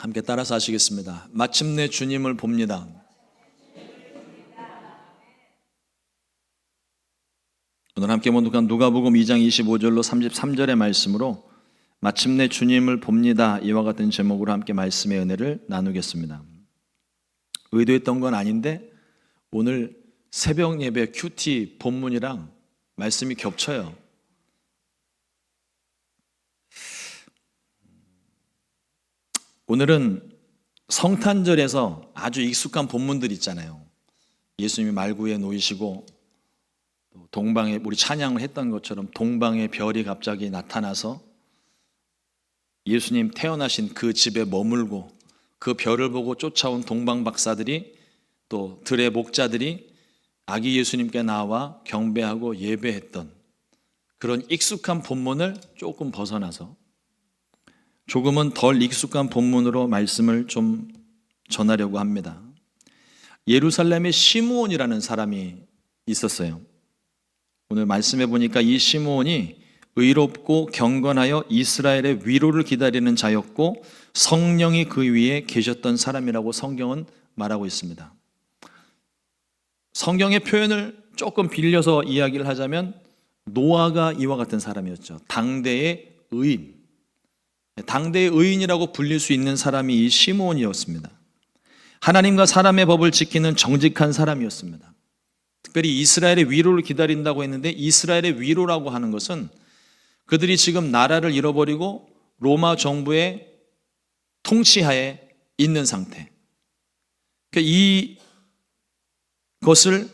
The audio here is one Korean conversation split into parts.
함께 따라서 하시겠습니다. 마침내 주님을 봅니다. 오늘 함께 봉독한 누가복음 2장 25절로 33절의 말씀으로 마침내 주님을 봅니다, 이와 같은 제목으로 함께 말씀의 은혜를 나누겠습니다. 의도했던 건 아닌데 오늘 새벽 예배 큐티 본문이랑 말씀이 겹쳐요. 오늘은 성탄절에서 아주 익숙한 본문들 있잖아요. 예수님이 말구에 놓이시고 동방에, 우리 찬양을 했던 것처럼 동방의 별이 갑자기 나타나서 예수님 태어나신 그 집에 머물고 그 별을 보고 쫓아온 동방 박사들이, 또 들의 목자들이 아기 예수님께 나와 경배하고 예배했던 그런 익숙한 본문을 조금 벗어나서 조금은 덜 익숙한 본문으로 말씀을 좀 전하려고 합니다. 예루살렘에 시므온이라는 사람이 있었어요. 오늘 말씀해 보니까 이 시므온이 의롭고 경건하여 이스라엘의 위로를 기다리는 자였고 성령이 그 위에 계셨던 사람이라고 성경은 말하고 있습니다. 성경의 표현을 조금 빌려서 이야기를 하자면 노아가 이와 같은 사람이었죠. 당대의 의인, 당대의 의인이라고 불릴 수 있는 사람이 이 시므온이었습니다. 하나님과 사람의 법을 지키는 정직한 사람이었습니다. 특별히 이스라엘의 위로를 기다린다고 했는데, 이스라엘의 위로라고 하는 것은 그들이 지금 나라를 잃어버리고 로마 정부의 통치하에 있는 상태, 이것을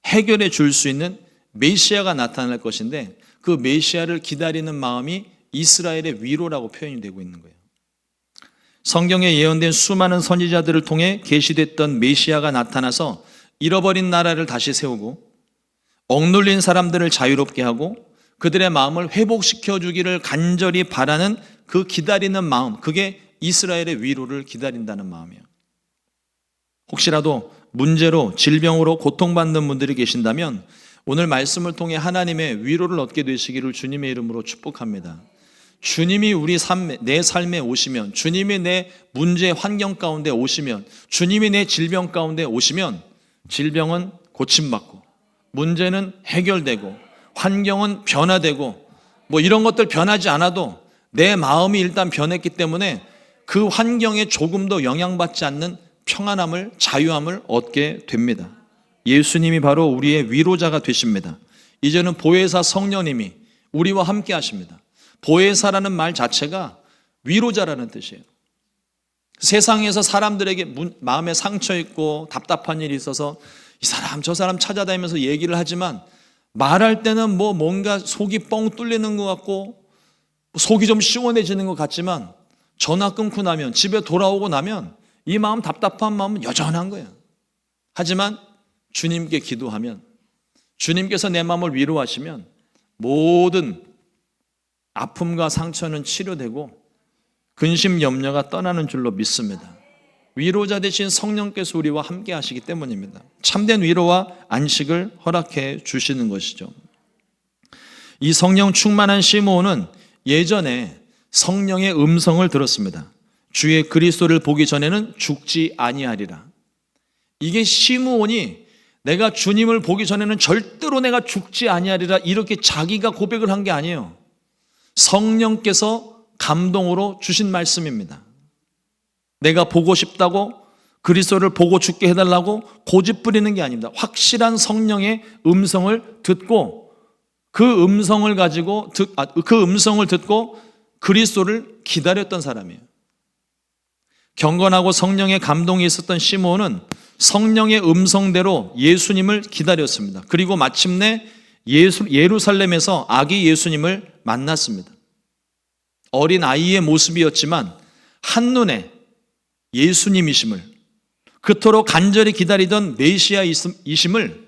해결해 줄 수 있는 메시아가 나타날 것인데, 그 메시아를 기다리는 마음이 이스라엘의 위로라고 표현이 되고 있는 거예요. 성경에 예언된 수많은 선지자들을 통해 계시됐던 메시아가 나타나서 잃어버린 나라를 다시 세우고 억눌린 사람들을 자유롭게 하고 그들의 마음을 회복시켜 주기를 간절히 바라는 그 기다리는 마음, 그게 이스라엘의 위로를 기다린다는 마음이에요. 혹시라도 문제로, 질병으로 고통받는 분들이 계신다면 오늘 말씀을 통해 하나님의 위로를 얻게 되시기를 주님의 이름으로 축복합니다. 주님이 우리 내 삶에 오시면, 주님이 내 문제 환경 가운데 오시면, 주님이 내 질병 가운데 오시면 질병은 고침받고 문제는 해결되고 환경은 변화되고, 뭐 이런 것들 변하지 않아도 내 마음이 일단 변했기 때문에 그 환경에 조금 더 영향받지 않는 평안함을, 자유함을 얻게 됩니다. 예수님이 바로 우리의 위로자가 되십니다. 이제는 보혜사 성령님이 우리와 함께 하십니다. 보혜사라는 말 자체가 위로자라는 뜻이에요. 세상에서 사람들에게 마음에 상처 있고 답답한 일이 있어서 이 사람 저 사람 찾아다니면서 얘기를 하지만 말할 때는 뭔가 속이 뻥 뚫리는 것 같고 속이 좀 시원해지는 것 같지만 전화 끊고 나면, 집에 돌아오고 나면 이 마음, 답답한 마음은 여전한 거예요. 하지만 주님께 기도하면, 주님께서 내 마음을 위로하시면 모든 아픔과 상처는 치료되고 근심 염려가 떠나는 줄로 믿습니다. 위로자 되신 성령께서 우리와 함께 하시기 때문입니다. 참된 위로와 안식을 허락해 주시는 것이죠. 이 성령 충만한 시므온은 예전에 성령의 음성을 들었습니다. 주의 그리스도를 보기 전에는 죽지 아니하리라. 이게 시므온이 내가 주님을 보기 전에는 절대로 내가 죽지 아니하리라, 이렇게 자기가 고백을 한 게 아니에요. 성령께서 감동으로 주신 말씀입니다. 내가 보고 싶다고, 그리스도를 보고 죽게 해달라고 고집 부리는 게 아닙니다. 확실한 성령의 음성을 듣고 그 음성을 듣고 그리스도를 기다렸던 사람이에요. 경건하고 성령의 감동이 있었던 시므온은 성령의 음성대로 예수님을 기다렸습니다. 그리고 마침내 예루살렘에서 아기 예수님을 만났습니다. 어린 아이의 모습이었지만 한눈에 예수님이심을, 그토록 간절히 기다리던 메시아이심을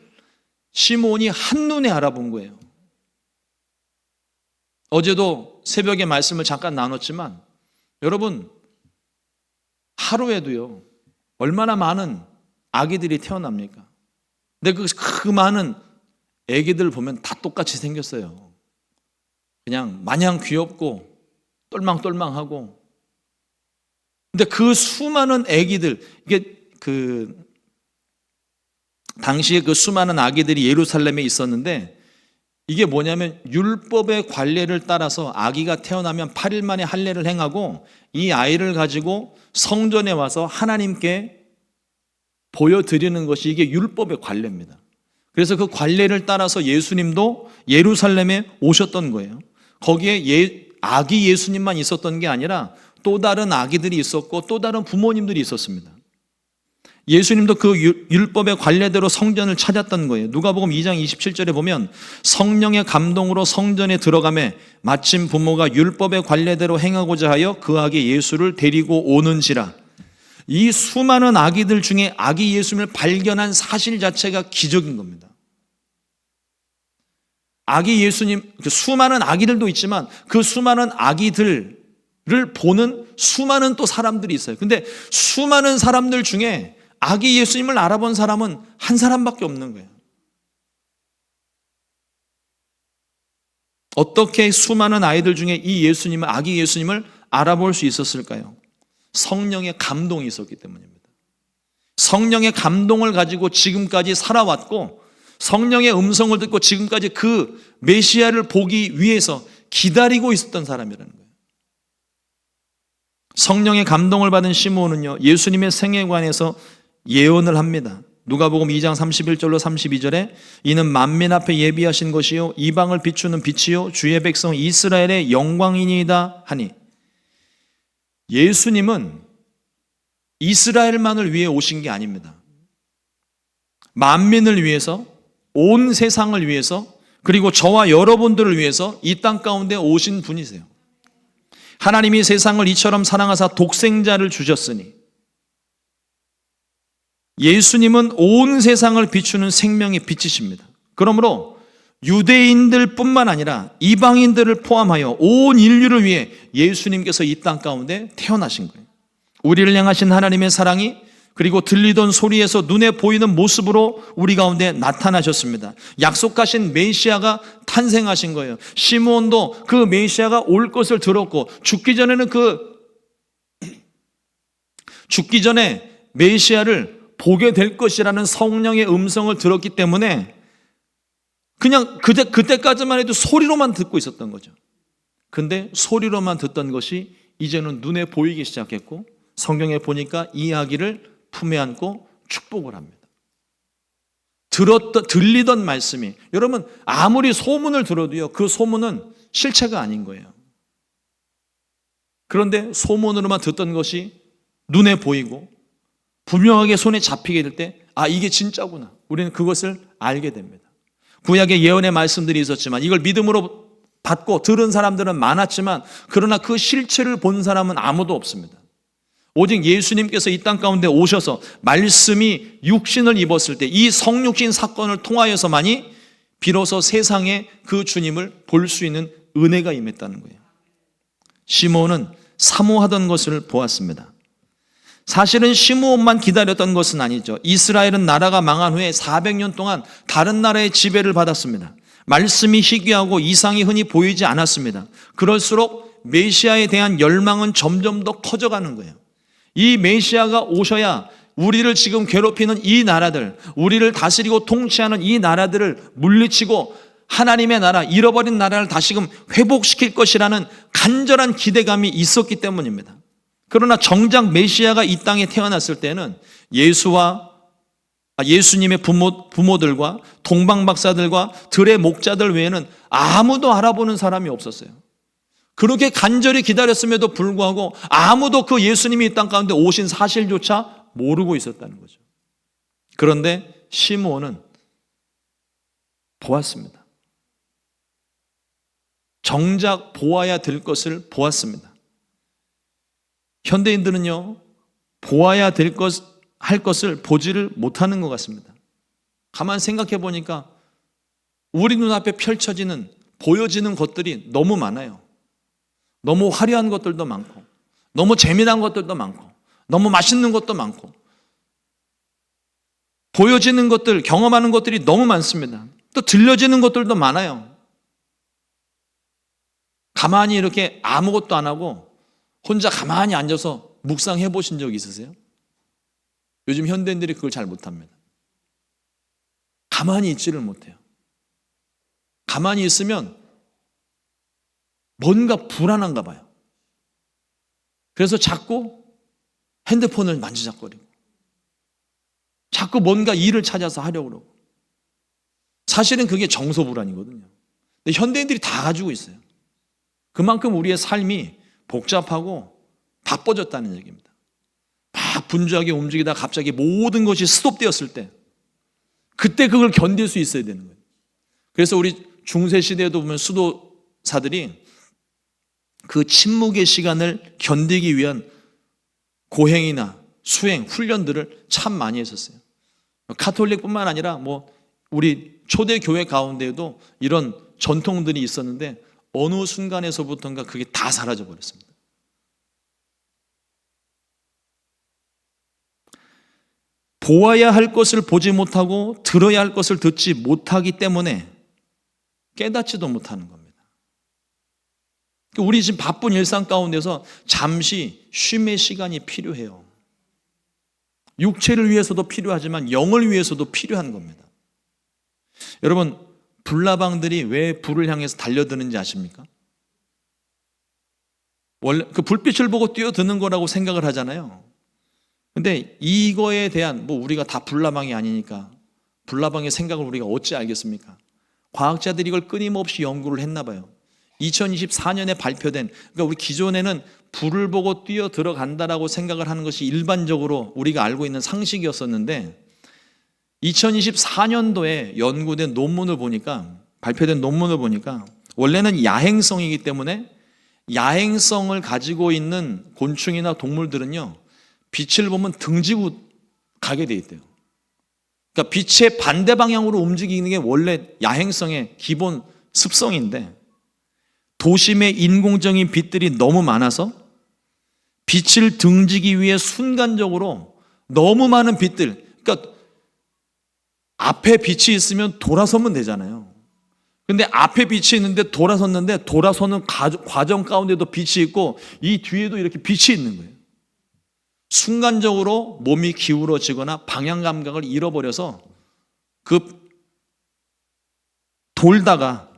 시므온이 한눈에 알아본 거예요. 어제도 새벽에 말씀을 잠깐 나눴지만 여러분, 하루에도요 얼마나 많은 아기들이 태어납니까? 근데 그 많은 아기들 보면 다 똑같이 생겼어요. 그냥 마냥 귀엽고 똘망똘망하고. 근데 그 수많은 아기들, 이게 당시에 그 수많은 아기들이 예루살렘에 있었는데, 이게 뭐냐면 율법의 관례를 따라서 아기가 태어나면 8일 만에 할례를 행하고 이 아이를 가지고 성전에 와서 하나님께 보여드리는 것이 이게 율법의 관례입니다. 그래서 그 관례를 따라서 예수님도 예루살렘에 오셨던 거예요. 거기에 아기 예수님만 있었던 게 아니라 또 다른 아기들이 있었고 또 다른 부모님들이 있었습니다. 예수님도 그 율법의 관례대로 성전을 찾았던 거예요. 누가복음 2장 27절에 보면 성령의 감동으로 성전에 들어가매 마침 부모가 율법의 관례대로 행하고자 하여 그 아기 예수를 데리고 오는지라. 이 수많은 아기들 중에 아기 예수님을 발견한 사실 자체가 기적인 겁니다. 아기 예수님, 수많은 아기들도 있지만 그 수많은 아기들을 보는 수많은 또 사람들이 있어요. 근데 수많은 사람들 중에 아기 예수님을 알아본 사람은 한 사람밖에 없는 거예요. 어떻게 수많은 아이들 중에 이 예수님을, 아기 예수님을 알아볼 수 있었을까요? 성령의 감동이 있었기 때문입니다. 성령의 감동을 가지고 지금까지 살아왔고 성령의 음성을 듣고 지금까지 그 메시아를 보기 위해서 기다리고 있었던 사람이라는 거예요. 성령의 감동을 받은 시므온은요, 예수님의 생애에 관해서 예언을 합니다. 누가복음 2장 31절로 32절에 이는 만민 앞에 예비하신 것이요 이방을 비추는 빛이요 주의 백성 이스라엘의 영광이니이다 하니, 예수님은 이스라엘만을 위해 오신 게 아닙니다. 만민을 위해서, 온 세상을 위해서, 그리고 저와 여러분들을 위해서 이 땅 가운데 오신 분이세요. 하나님이 세상을 이처럼 사랑하사 독생자를 주셨으니, 예수님은 온 세상을 비추는 생명의 빛이십니다. 그러므로 유대인들 뿐만 아니라 이방인들을 포함하여 온 인류를 위해 예수님께서 이 땅 가운데 태어나신 거예요. 우리를 향하신 하나님의 사랑이 그리고 들리던 소리에서 눈에 보이는 모습으로 우리 가운데 나타나셨습니다. 약속하신 메시아가 탄생하신 거예요. 시므온도 그 메시아가 올 것을 들었고 죽기 전에 메시아를 보게 될 것이라는 성령의 음성을 들었기 때문에 그냥 그때까지만 해도 소리로만 듣고 있었던 거죠. 근데 소리로만 듣던 것이 이제는 눈에 보이기 시작했고 성경에 보니까 이 이야기를 품에 안고 축복을 합니다. 들리던 말씀이, 여러분 아무리 소문을 들어도요, 그 소문은 실체가 아닌 거예요. 그런데 소문으로만 듣던 것이 눈에 보이고 분명하게 손에 잡히게 될 때, 아, 이게 진짜구나. 우리는 그것을 알게 됩니다. 구약의 예언의 말씀들이 있었지만 이걸 믿음으로 받고 들은 사람들은 많았지만 그러나 그 실체를 본 사람은 아무도 없습니다. 오직 예수님께서 이 땅 가운데 오셔서 말씀이 육신을 입었을 때 이 성육신 사건을 통하여서만이 비로소 세상에 그 주님을 볼 수 있는 은혜가 임했다는 거예요. 시므온은 사모하던 것을 보았습니다. 사실은 시므온만 기다렸던 것은 아니죠. 이스라엘은 나라가 망한 후에 400년 동안 다른 나라의 지배를 받았습니다. 말씀이 희귀하고 이상이 흔히 보이지 않았습니다. 그럴수록 메시아에 대한 열망은 점점 더 커져가는 거예요. 이 메시아가 오셔야 우리를 지금 괴롭히는 이 나라들, 우리를 다스리고 통치하는 이 나라들을 물리치고 하나님의 나라, 잃어버린 나라를 다시금 회복시킬 것이라는 간절한 기대감이 있었기 때문입니다. 그러나 정작 메시아가 이 땅에 태어났을 때는 예수님의 부모들과 동방박사들과 들의 목자들 외에는 아무도 알아보는 사람이 없었어요. 그렇게 간절히 기다렸음에도 불구하고 아무도 그 예수님이 이 땅 가운데 오신 사실조차 모르고 있었다는 거죠. 그런데 시므온은 보았습니다. 정작 보아야 될 것을 보았습니다. 현대인들은요, 보아야 할 것을 보지를 못하는 것 같습니다. 가만 생각해 보니까 우리 눈앞에 펼쳐지는, 보여지는 것들이 너무 많아요. 너무 화려한 것들도 많고, 너무 재미난 것들도 많고, 너무 맛있는 것도 많고, 보여지는 것들, 경험하는 것들이 너무 많습니다. 또 들려지는 것들도 많아요. 가만히 이렇게 아무것도 안 하고 혼자 가만히 앉아서 묵상해 보신 적 있으세요? 요즘 현대인들이 그걸 잘 못합니다. 가만히 있지를 못해요. 가만히 있으면 뭔가 불안한가 봐요. 그래서 자꾸 핸드폰을 만지작거리고 자꾸 뭔가 일을 찾아서 하려고 그러고, 사실은 그게 정서불안이거든요. 근데 현대인들이 다 가지고 있어요. 그만큼 우리의 삶이 복잡하고 바빠졌다는 얘기입니다. 막 분주하게 움직이다 갑자기 모든 것이 스톱되었을 때, 그때 그걸 견딜 수 있어야 되는 거예요. 그래서 우리 중세시대에도 보면 수도사들이 그 침묵의 시간을 견디기 위한 고행이나 수행, 훈련들을 참 많이 했었어요. 가톨릭뿐만 아니라 우리 초대 교회 가운데에도 이런 전통들이 있었는데 어느 순간에서부터인가 그게 다 사라져 버렸습니다. 보아야 할 것을 보지 못하고 들어야 할 것을 듣지 못하기 때문에 깨닫지도 못하는 겁니다. 우리 지금 바쁜 일상 가운데서 잠시 쉼의 시간이 필요해요. 육체를 위해서도 필요하지만 영을 위해서도 필요한 겁니다. 여러분, 불나방들이 왜 불을 향해서 달려드는지 아십니까? 원래 그 불빛을 보고 뛰어드는 거라고 생각을 하잖아요. 근데 이거에 대한 우리가 다 불나방이 아니니까 불나방의 생각을 우리가 어찌 알겠습니까? 과학자들이 이걸 끊임없이 연구를 했나 봐요. 2024년에 발표된, 그러니까 우리 기존에는 불을 보고 뛰어 들어간다라고 생각을 하는 것이 일반적으로 우리가 알고 있는 상식이었었는데 2024년도에 연구된 논문을 보니까, 발표된 논문을 보니까 원래는 야행성이기 때문에 야행성을 가지고 있는 곤충이나 동물들은요, 빛을 보면 등지고 가게 돼 있대요. 그러니까 빛의 반대 방향으로 움직이는 게 원래 야행성의 기본 습성인데, 도심의 인공적인 빛들이 너무 많아서 빛을 등지기 위해 순간적으로 너무 많은 빛들, 그러니까 앞에 빛이 있으면 돌아서면 되잖아요. 근데 앞에 빛이 있는데 돌아섰는데 돌아서는 과정 가운데도 빛이 있고 이 뒤에도 이렇게 빛이 있는 거예요. 순간적으로 몸이 기울어지거나 방향 감각을 잃어버려서 그 돌다가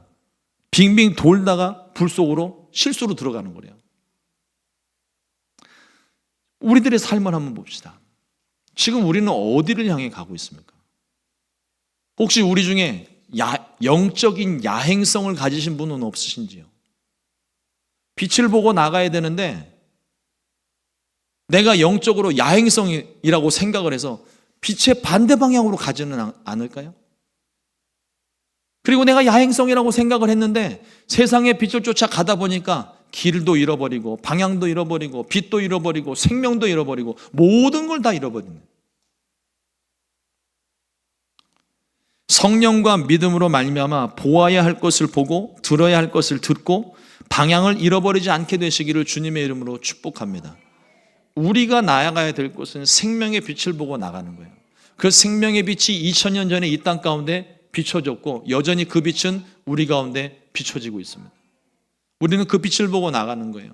빙빙 돌다가 불 속으로 실수로 들어가는 거래요. 우리들의 삶을 한번 봅시다. 지금 우리는 어디를 향해 가고 있습니까? 혹시 우리 중에 영적인 야행성을 가지신 분은 없으신지요? 빛을 보고 나가야 되는데 내가 영적으로 야행성이라고 생각을 해서 빛의 반대 방향으로 가지는 않을까요? 그리고 내가 야행성이라고 생각을 했는데 세상의 빛을 쫓아 가다 보니까 길도 잃어버리고 방향도 잃어버리고 빛도 잃어버리고 생명도 잃어버리고 모든 걸 다 잃어버리는, 성령과 믿음으로 말미암아 보아야 할 것을 보고 들어야 할 것을 듣고 방향을 잃어버리지 않게 되시기를 주님의 이름으로 축복합니다. 우리가 나아가야 될 것은 생명의 빛을 보고 나가는 거예요. 그 생명의 빛이 2000년 전에 이 땅 가운데 비춰졌고 여전히 그 빛은 우리 가운데 비춰지고 있습니다. 우리는 그 빛을 보고 나가는 거예요.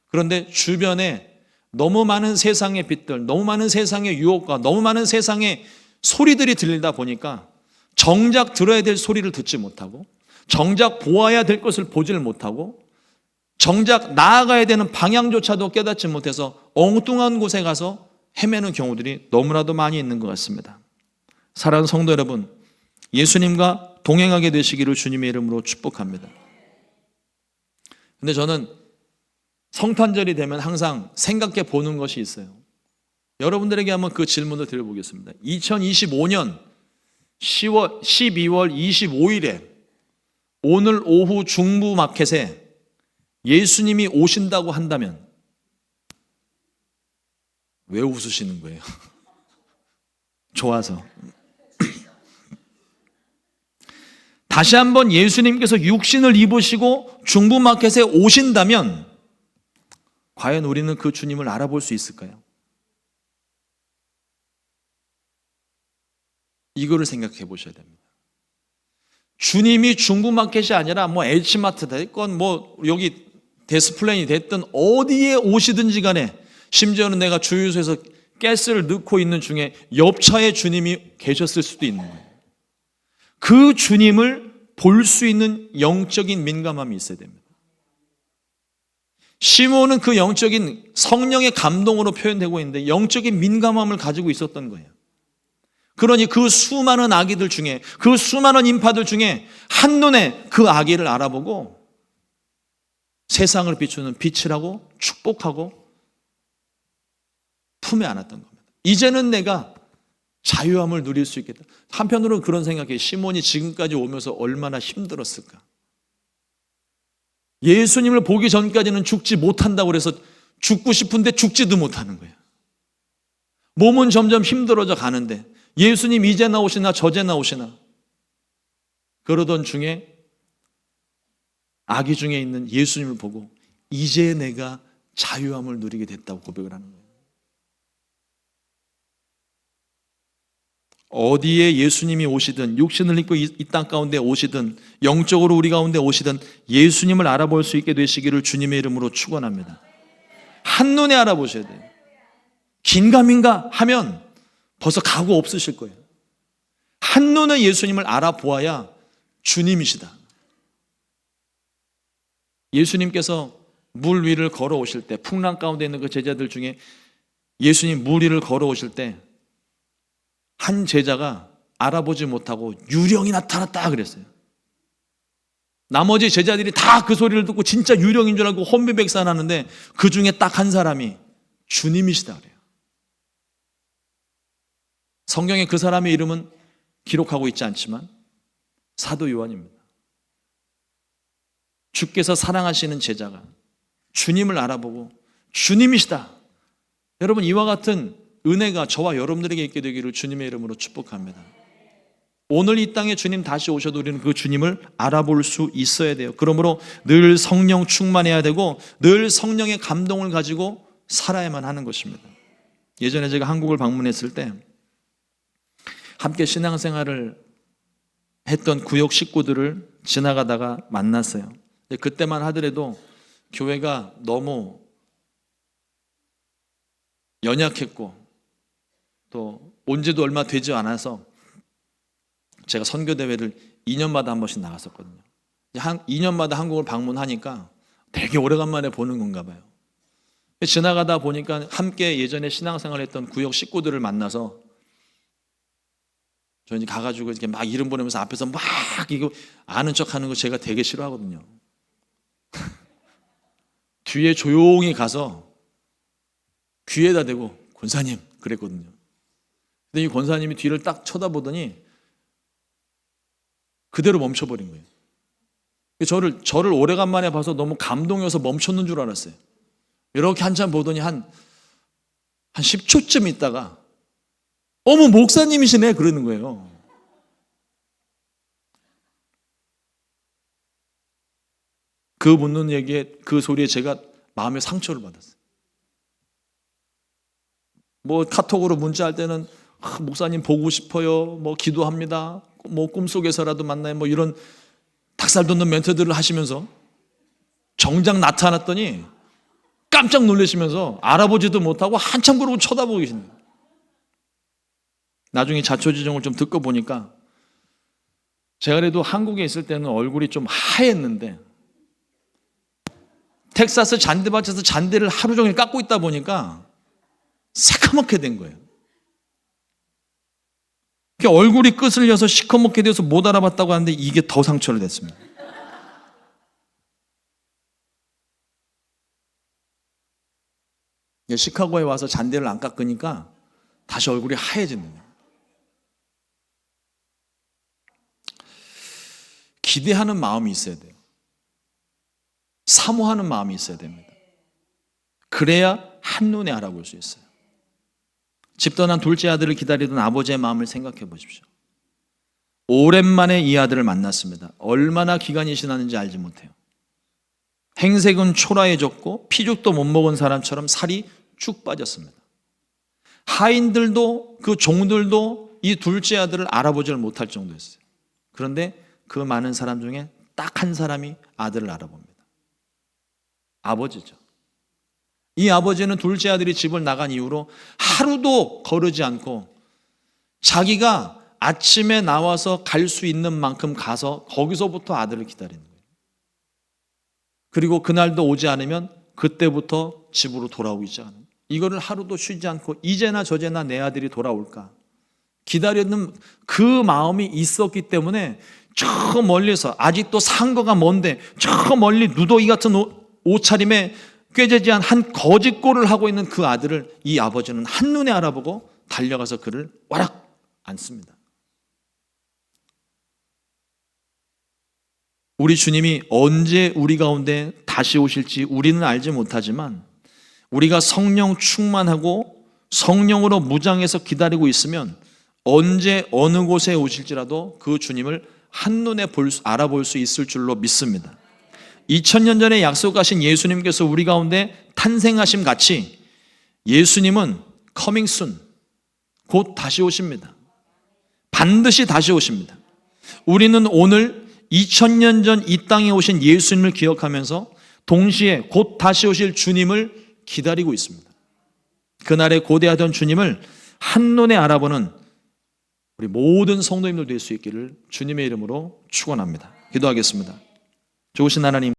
그런데 주변에 너무 많은 세상의 빛들, 너무 많은 세상의 유혹과 너무 많은 세상의 소리들이 들리다 보니까 정작 들어야 될 소리를 듣지 못하고 정작 보아야 될 것을 보지를 못하고 정작 나아가야 되는 방향조차도 깨닫지 못해서 엉뚱한 곳에 가서 헤매는 경우들이 너무나도 많이 있는 것 같습니다. 사랑하는 성도 여러분, 예수님과 동행하게 되시기를 주님의 이름으로 축복합니다. 근데 저는 성탄절이 되면 항상 생각해 보는 것이 있어요. 여러분들에게 한번 그 질문을 드려보겠습니다. 2025년 12월 25일에 오늘 오후 중부 마켓에 예수님이 오신다고 한다면 왜 웃으시는 거예요? 좋아서. 다시 한번 예수님께서 육신을 입으시고 중부 마켓에 오신다면 과연 우리는 그 주님을 알아볼 수 있을까요? 이거를 생각해 보셔야 됩니다. 주님이 중부 마켓이 아니라 H마트 됐건 여기 데스플레인이 됐든 어디에 오시든지 간에 심지어는 내가 주유소에서 가스를 넣고 있는 중에 옆차에 주님이 계셨을 수도 있는 거예요. 그 주님을 볼 수 있는 영적인 민감함이 있어야 됩니다. 시몬은 그 영적인 성령의 감동으로 표현되고 있는데 영적인 민감함을 가지고 있었던 거예요. 그러니 그 수많은 아기들 중에, 그 수많은 인파들 중에 한눈에 그 아기를 알아보고 세상을 비추는 빛이라고 축복하고 품에 안았던 겁니다. 이제는 내가 자유함을 누릴 수 있겠다. 한편으로는 그런 생각이에요. 시몬이 지금까지 오면서 얼마나 힘들었을까. 예수님을 보기 전까지는 죽지 못한다고 그래서 죽고 싶은데 죽지도 못하는 거예요. 몸은 점점 힘들어져 가는데 예수님 이제 나오시나 저제 나오시나 그러던 중에 아기 중에 있는 예수님을 보고 이제 내가 자유함을 누리게 됐다고 고백을 하는 거예요. 어디에 예수님이 오시든 육신을 입고 이 땅 가운데 오시든 영적으로 우리 가운데 오시든 예수님을 알아볼 수 있게 되시기를 주님의 이름으로 축원합니다. 한눈에 알아보셔야 돼요. 긴가민가 하면 벌써 각오 없으실 거예요. 한눈에 예수님을 알아보아야 주님이시다. 예수님께서 물 위를 걸어오실 때 풍랑 가운데 있는 그 제자들 중에 예수님 물 위를 걸어오실 때 한 제자가 알아보지 못하고 유령이 나타났다 그랬어요. 나머지 제자들이 다 그 소리를 듣고 진짜 유령인 줄 알고 혼비백산하는데 그 중에 딱 한 사람이 주님이시다 그래요. 성경에 그 사람의 이름은 기록하고 있지 않지만 사도 요한입니다. 주께서 사랑하시는 제자가 주님을 알아보고 주님이시다. 여러분 이와 같은 은혜가 저와 여러분들에게 있게 되기를 주님의 이름으로 축복합니다. 오늘 이 땅에 주님 다시 오셔도 우리는 그 주님을 알아볼 수 있어야 돼요. 그러므로 늘 성령 충만해야 되고 늘 성령의 감동을 가지고 살아야만 하는 것입니다. 예전에 제가 한국을 방문했을 때 함께 신앙생활을 했던 구역 식구들을 지나가다가 만났어요. 그때만 하더라도 교회가 너무 연약했고 또 온 지도 얼마 되지 않아서 제가 선교대회를 2년마다 한 번씩 나갔었거든요. 2년마다 한국을 방문하니까 되게 오래간만에 보는 건가 봐요. 지나가다 보니까 함께 예전에 신앙생활했던 구역 식구들을 만나서 저 이제 가가지고 이렇게 막 이름 보내면서 앞에서 막 이거 아는 척 하는 거 제가 되게 싫어하거든요. 뒤에 조용히 가서 귀에다 대고 권사님 그랬거든요. 근데 이 권사님이 뒤를 딱 쳐다보더니 그대로 멈춰버린 거예요. 저를 오래간만에 봐서 너무 감동해서 멈췄는 줄 알았어요. 이렇게 한참 보더니 한 10초쯤 있다가 어머 목사님이시네 그러는 거예요. 그 묻는 얘기에 그 소리에 제가 마음의 상처를 받았어요. 뭐 카톡으로 문자할 때는 목사님 보고 싶어요. 뭐 기도합니다. 뭐 꿈속에서라도 만나요. 뭐 이런 닭살 돋는 멘트들을 하시면서 정작 나타났더니 깜짝 놀라시면서 알아보지도 못하고 한참 그러고 쳐다보고 계신다. 나중에 자초지종을 좀 듣고 보니까 제가 그래도 한국에 있을 때는 얼굴이 좀 하였는데 텍사스 잔디밭에서 잔디를 하루 종일 깎고 있다 보니까 새카맣게 된 거예요. 얼굴이 끄슬려서 시커멓게 돼서 못 알아봤다고 하는데 이게 더 상처를 냈습니다. 시카고에 와서 잔디를 안 깎으니까 다시 얼굴이 하얘지는 거예요. 기대하는 마음이 있어야 돼요. 사모하는 마음이 있어야 됩니다. 그래야 한눈에 알아볼 수 있어요. 집 떠난 둘째 아들을 기다리던 아버지의 마음을 생각해 보십시오. 오랜만에 이 아들을 만났습니다. 얼마나 기간이 지났는지 알지 못해요. 행색은 초라해졌고 피죽도 못 먹은 사람처럼 살이 쭉 빠졌습니다. 하인들도 그 종들도 이 둘째 아들을 알아보지를 못할 정도였어요. 그런데 그 많은 사람 중에 딱 한 사람이 아들을 알아봅니다. 아버지죠. 이 아버지는 둘째 아들이 집을 나간 이후로 하루도 거르지 않고 자기가 아침에 나와서 갈 수 있는 만큼 가서 거기서부터 아들을 기다리는 거예요. 그리고 그날도 오지 않으면 그때부터 집으로 돌아오기 시작하는 거예요. 이거를 하루도 쉬지 않고 이제나 저제나 내 아들이 돌아올까 기다리는 그 마음이 있었기 때문에 저 멀리서, 아직도 상거가 먼데 저 멀리 누더기 같은 옷차림에 꾀재지한 한 거짓골을 하고 있는 그 아들을 이 아버지는 한눈에 알아보고 달려가서 그를 와락 안습니다. 우리 주님이 언제 우리 가운데 다시 오실지 우리는 알지 못하지만 우리가 성령 충만하고 성령으로 무장해서 기다리고 있으면 언제 어느 곳에 오실지라도 그 주님을 한눈에 알아볼 수 있을 줄로 믿습니다. 2000년 전에 약속하신 예수님께서 우리 가운데 탄생하심 같이 예수님은 coming soon, 곧 다시 오십니다. 반드시 다시 오십니다. 우리는 오늘 2000년 전 이 땅에 오신 예수님을 기억하면서 동시에 곧 다시 오실 주님을 기다리고 있습니다. 그날에 고대하던 주님을 한눈에 알아보는 우리 모든 성도님들 될 수 있기를 주님의 이름으로 축원합니다. 기도하겠습니다. 좋으신 하나님,